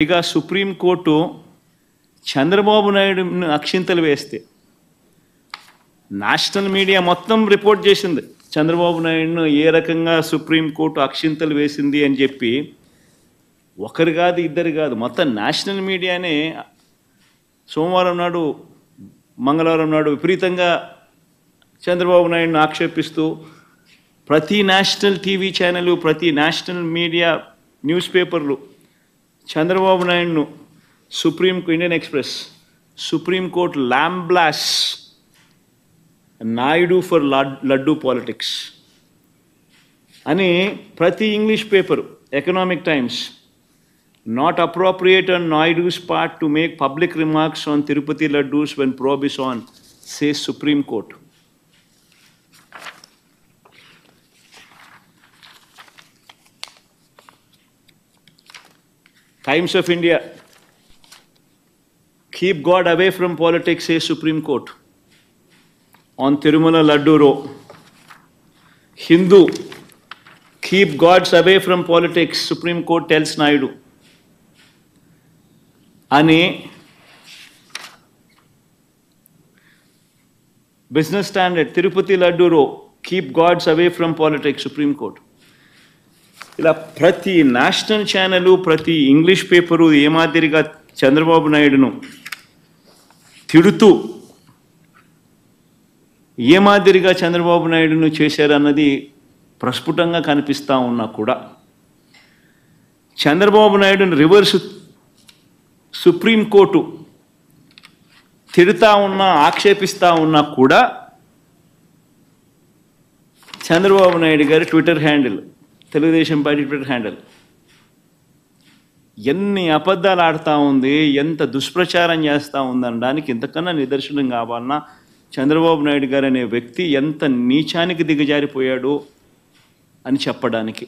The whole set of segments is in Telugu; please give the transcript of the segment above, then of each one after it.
ఇక సుప్రీంకోర్టు చంద్రబాబు నాయుడుని అక్షింతలు వేస్తే నేషనల్ మీడియా మొత్తం రిపోర్ట్ చేసింది చంద్రబాబు నాయుడును ఏ రకంగా సుప్రీంకోర్టు అక్షింతలు వేసింది అని చెప్పి. ఒకరు కాదు ఇద్దరు కాదు, మొత్తం నేషనల్ మీడియానే సోమవారం నాడు మంగళవారం నాడు విపరీతంగా చంద్రబాబు నాయుడును ఆక్షేపిస్తూ ప్రతి నేషనల్ టీవీ ఛానల్, ప్రతి నేషనల్ మీడియా న్యూస్ పేపర్లు చంద్రబాబు నాయుడును Indian Express supreme court lambasts Naidu for laddu politics అని ప్రతి English paper, Economic Times, not appropriate on Naidu's part to make public remarks on Tirupati laddus when probe is on, says Supreme Court. Times of India, keep God away from politics, says Supreme Court on Tirumala Laddu Row. Hindu, keep gods away from politics, Supreme Court tells Naidu. Ani Business Standard, Tirupati Laddu Row, keep gods away from politics, Supreme Court. ఇలా ప్రతి నేషనల్ ఛానలు, ప్రతి ఇంగ్లీష్ పేపరు ఏ మాదిరిగా చంద్రబాబు నాయుడును తిడుతూ ఏ మాదిరిగా చంద్రబాబు నాయుడును చేశారన్నది ప్రస్ఫుటంగా కనిపిస్తూ ఉన్నా కూడా చంద్రబాబు నాయుడును రివర్స్ సుప్రీంకోర్టు తిడుతూ ఉన్నా, ఆక్షేపిస్తూ ఉన్నా కూడా చంద్రబాబు నాయుడు గారి Twitter handle, Telugu Desam party Twitter handle ఎన్ని అబద్ధాలు ఆడుతూ ఉంది, ఎంత దుష్ప్రచారం చేస్తూ ఉందనడానికి ఇంతకన్నా నిదర్శనం కావాలన్నా చంద్రబాబు నాయుడు గారు అనే వ్యక్తి ఎంత నీచానికి దిగజారిపోయాడు అని చెప్పడానికి.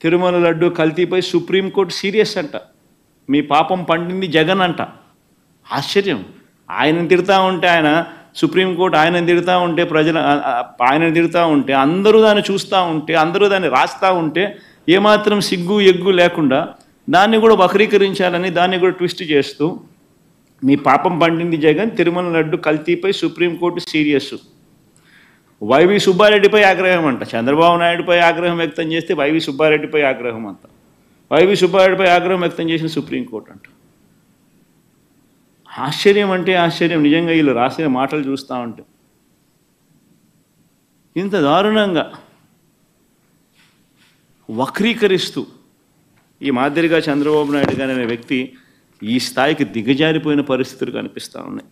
తిరుమల లడ్డు కల్తీపై సుప్రీంకోర్టు సీరియస్ అంట, మీ పాపం పండింది జగన్ అంట. ఆశ్చర్యం, ఆయనను తిడతా ఉంటే, ఆయన సుప్రీంకోర్టు ఆయనను తిడతా ఉంటే, ఆయనను తిడతా ఉంటే, అందరూ దాన్ని చూస్తూ ఉంటే, అందరూ దాన్ని రాస్తూ ఉంటే ఏమాత్రం సిగ్గు ఎగ్గు లేకుండా దాన్ని కూడా వక్రీకరించాలని, దాన్ని కూడా ట్విస్ట్ చేస్తూ మీ పాపం పండింది జగన్, తిరుమల లడ్డు కల్తీపై సుప్రీంకోర్టు సీరియస్. వైవి సుబ్బారెడ్డిపై ఆగ్రహం అంట. చంద్రబాబు నాయుడుపై ఆగ్రహం వ్యక్తం చేస్తే వైవి సుబ్బారెడ్డిపై ఆగ్రహం అంట. వైవి సుబ్బారెడ్డిపై ఆగ్రహం వ్యక్తం చేసిన సుప్రీంకోర్టు అంట. ఆశ్చర్యం అంటే ఆశ్చర్యం, నిజంగా వీళ్ళు రాసిన మాటలు చూస్తూ ఉంటే. ఇంత దారుణంగా వక్రీకరిస్తూ ఈ మాదిరిగా చంద్రబాబు నాయుడు గారు అనే వ్యక్తి ఈ స్థాయికి దిగజారిపోయిన పరిస్థితులు కనిపిస్తూ ఉన్నాయి.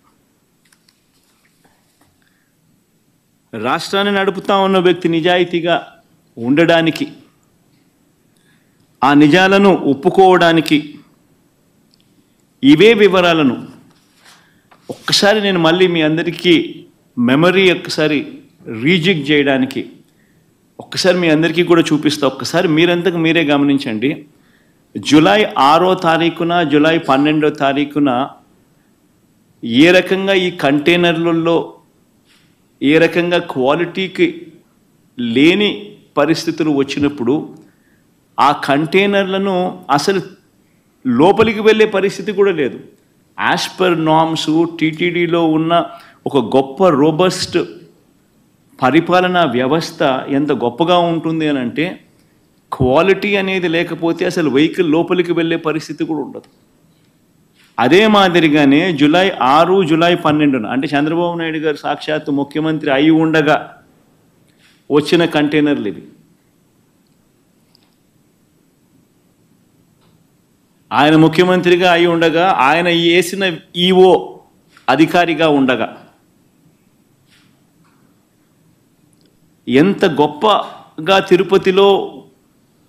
రాష్ట్రాన్ని నడుపుతా ఉన్న వ్యక్తి నిజాయితీగా ఉండడానికి, ఆ నిజాలను ఒప్పుకోవడానికి, ఇవే వివరాలను ఒక్కసారి నేను మళ్ళీ మీ అందరికీ మెమరీ ఒక్కసారి రీజిగ్ చేయడానికి ఒక్కసారి మీ అందరికీ కూడా చూపిస్తా. ఒక్కసారి మీరంతకు మీరే గమనించండి. జూలై 6వ తారీఖున, జూలై 12వ తారీఖున ఏ రకంగా ఈ కంటైనర్లలో ఏ రకంగా క్వాలిటీకి లేని పరిస్థితులు వచ్చినప్పుడు ఆ కంటైనర్లను అసలు లోపలికి వెళ్ళే పరిస్థితి కూడా లేదు. యాజ్ పర్ నార్మ్స్ టీటీడీలో ఉన్న ఒక గొప్ప రోబస్ట్ పరిపాలనా వ్యవస్థ ఎంత గొప్పగా ఉంటుంది అని అంటే, క్వాలిటీ అనేది లేకపోతే అసలు వెహికల్ లోపలికి వెళ్ళే పరిస్థితి కూడా ఉండదు. అదే మాదిరిగానే జూలై 6, జూలై 12 అంటే చంద్రబాబు నాయుడు గారు సాక్షాత్తు ముఖ్యమంత్రి అయి ఉండగా వచ్చిన కంటైనర్లు ఇవి. ఆయన ముఖ్యమంత్రిగా అయి ఉండగా, ఆయన వేసిన ఈఓ అధికారిగా ఉండగా ఎంత గొప్పగా తిరుపతిలో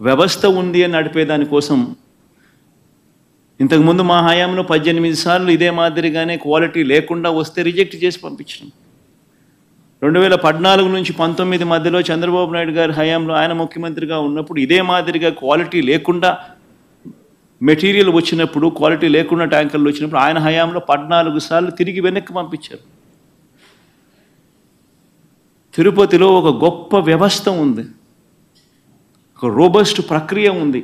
వ్యవస్థ ఉంది అని నడిపేదానికోసం ఇంతకుముందు మా హయాంలో 18 సార్లు ఇదే మాదిరిగానే క్వాలిటీ లేకుండా వస్తే రిజెక్ట్ చేసి పంపించడం. 2014 నుంచి 19 మధ్యలో చంద్రబాబు నాయుడు గారి హయాంలో ఆయన ముఖ్యమంత్రిగా ఉన్నప్పుడు ఇదే మాదిరిగా క్వాలిటీ లేకుండా మెటీరియల్ వచ్చినప్పుడు, క్వాలిటీ లేకుండా ట్యాంకర్లు వచ్చినప్పుడు ఆయన హయాంలో 14 సార్లు తిరిగి వెనక్కి పంపించారు. తిరుపతిలో ఒక గొప్ప వ్యవస్థ ఉంది, ఒక రోబస్ట్ ప్రక్రియ ఉంది.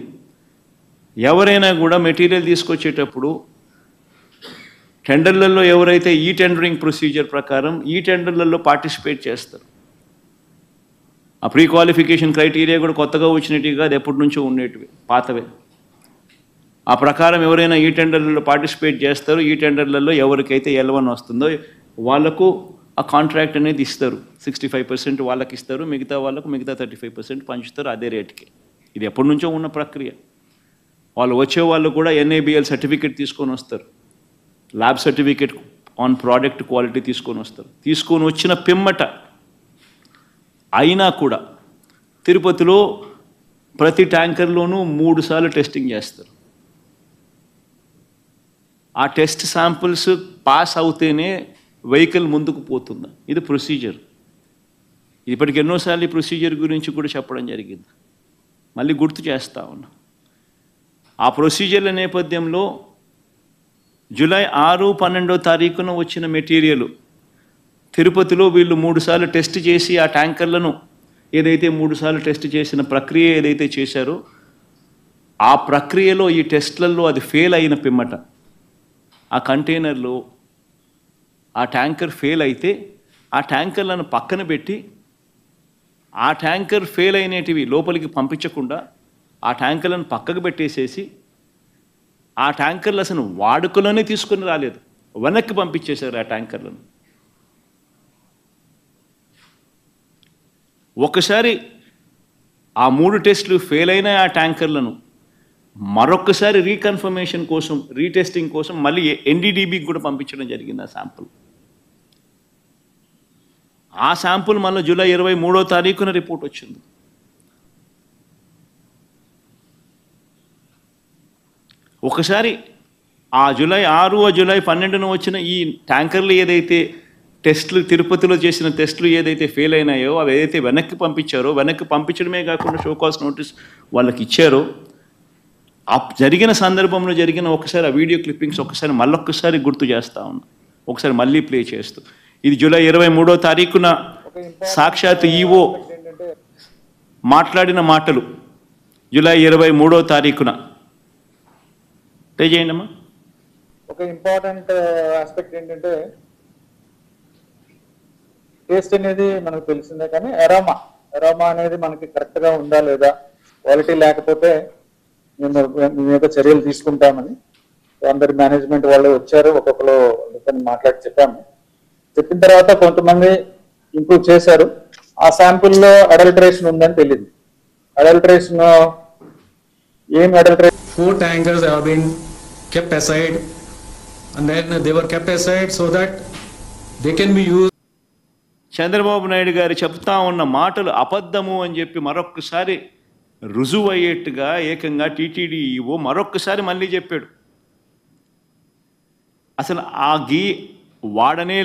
ఎవరైనా కూడా మెటీరియల్ తీసుకొచ్చేటప్పుడు టెండర్లలో ఎవరైతే ఈ టెండరింగ్ ప్రొసీజర్ ప్రకారం ఈ టెండర్లలో పార్టిసిపేట్ చేస్తారు, ఆ ప్రీ క్వాలిఫికేషన్ క్రైటీరియా కూడా కొత్తగా వచ్చినట్టుగా కాదు, ఎప్పటి నుంచో ఉండేటివి పాతవే. ఆ ప్రకారం ఎవరైనా ఈ టెండర్లలో పార్టిసిపేట్ చేస్తారు. ఈ టెండర్లలో ఎవరికైతే L1 వస్తుందో వాళ్లకు ఆ కాంట్రాక్ట్ అనేది ఇస్తారు. 65% వాళ్ళకి ఇస్తారు, మిగతా వాళ్ళకు మిగతా 35% పంచుతారు అదే రేటుకి. ఇది ఎప్పటి నుంచో ఉన్న ప్రక్రియ. వాళ్ళు వచ్చే వాళ్ళు కూడా NABL సర్టిఫికేట్ తీసుకొని వస్తారు, lab certificate on product quality తీసుకొని వస్తారు. తీసుకొని వచ్చిన పిమ్మట అయినా కూడా తిరుపతిలో ప్రతి ట్యాంకర్లోనూ 3 సార్లు టెస్టింగ్ చేస్తారు. ఆ టెస్ట్ శాంపుల్స్ పాస్ అవుతేనే వెహికల్ ముందుకు పోతుంది. ఇది ప్రొసీజర్. ఇప్పటికి ఎన్నోసార్లు ఈ ప్రొసీజర్ గురించి కూడా చెప్పడం జరిగింది, మళ్ళీ గుర్తు చేస్తా ఉన్నా. ఆ ప్రొసీజర్ల నేపథ్యంలో జూలై 6, 12వ తారీఖున వచ్చిన మెటీరియల్ తిరుపతిలో వీళ్ళు 3 సార్లు టెస్ట్ చేసి ఆ ట్యాంకర్లను ఏదైతే 3 సార్లు టెస్ట్ చేసిన ప్రక్రియ ఏదైతే చేశారో ఆ ప్రక్రియలో ఈ టెస్ట్లలో అది ఫెయిల్ అయిన పిమ్మట ఆ కంటైనర్లో ఆ ట్యాంకర్ ఫెయిల్ అయితే ఆ ట్యాంకర్లను పక్కన పెట్టి ఆ ట్యాంకర్ ఫెయిల్ అయినటివి లోపలికి పంపించకుండా ఆ ట్యాంకర్లను పక్కకు పెట్టేసేసి ఆ ట్యాంకర్లు అసలు వాడుకలోనే తీసుకొని రాలేదు, వెనక్కి పంపించేశారు ఆ ట్యాంకర్లను. ఒకసారి ఆ 3 టెస్టులు ఫెయిల్ అయిన ఆ ట్యాంకర్లను మరొకసారి రీకన్ఫర్మేషన్ కోసం రీటెస్టింగ్ కోసం మళ్ళీ NDDBకి కూడా పంపించడం జరిగింది ఆ శాంపుల్. ఆ శాంపుల్ మళ్ళీ జూలై 23వ తారీఖున రిపోర్ట్ వచ్చింది. ఒకసారి ఆ జూలై 6, జూలై 12న వచ్చిన ఈ ట్యాంకర్లు ఏదైతే టెస్టులు తిరుపతిలో చేసిన టెస్టులు ఏదైతే ఫెయిల్ అయినాయో అవి ఏదైతే వెనక్కి పంపించారో, వెనక్కి పంపించడమే కాకుండా షోకాస్ నోటీస్ వాళ్ళకి ఇచ్చారో ఆ జరిగిన సందర్భంలో జరిగిన ఒకసారి ఆ వీడియో క్లిప్పింగ్స్ ఒకసారి మళ్ళొక్కసారి గుర్తు చేస్తా ఉన్నా, ఒకసారి మళ్ళీ ప్లే చేస్తూ. ఇది జూలై 23వ తారీఖున సాక్షాత్ ఈఓ మాట్లాడిన మాటలు. జూలై 23వ తారీఖున ప్లే చేయండి అమ్మా. ఒక ఇంపార్టెంట్ ఆస్పెక్ట్ ఏంటంటే టేస్ట్ అనేది మనకు తెలిసిందే, కానీ ఎరోమా అనేది మనకి కరెక్ట్గా ఉందా లేదా, క్వాలిటీ లేకపోతే మేము మీద చర్యలు తీసుకుంటామని అందరి మేనేజ్మెంట్ వాళ్ళు వచ్చారు. ఒక్కొక్కరు మాట్లాడి చెప్పిన తర్వాత కొంతమంది ఇంప్రూవ్ చేశారు. ఆ శాంపుల్లో అడల్టరేషన్ ఉందని తెలియదు. అడల్టరేషన్ ఏం adulteration? 4 tankers have been kept aside and then they were kept aside so that they can be used. Chandrababu Naidu గారు చెప్తా ఉన్న మాటలు అబద్ధము అని చెప్పి మరొక్కసారి రుజువు అయ్యేట్టుగా ఏకంగా టీటీడీ ఈవో మరొక్కసారి మళ్ళీ చెప్పాడు. అసలు ఆ గీ వాడనే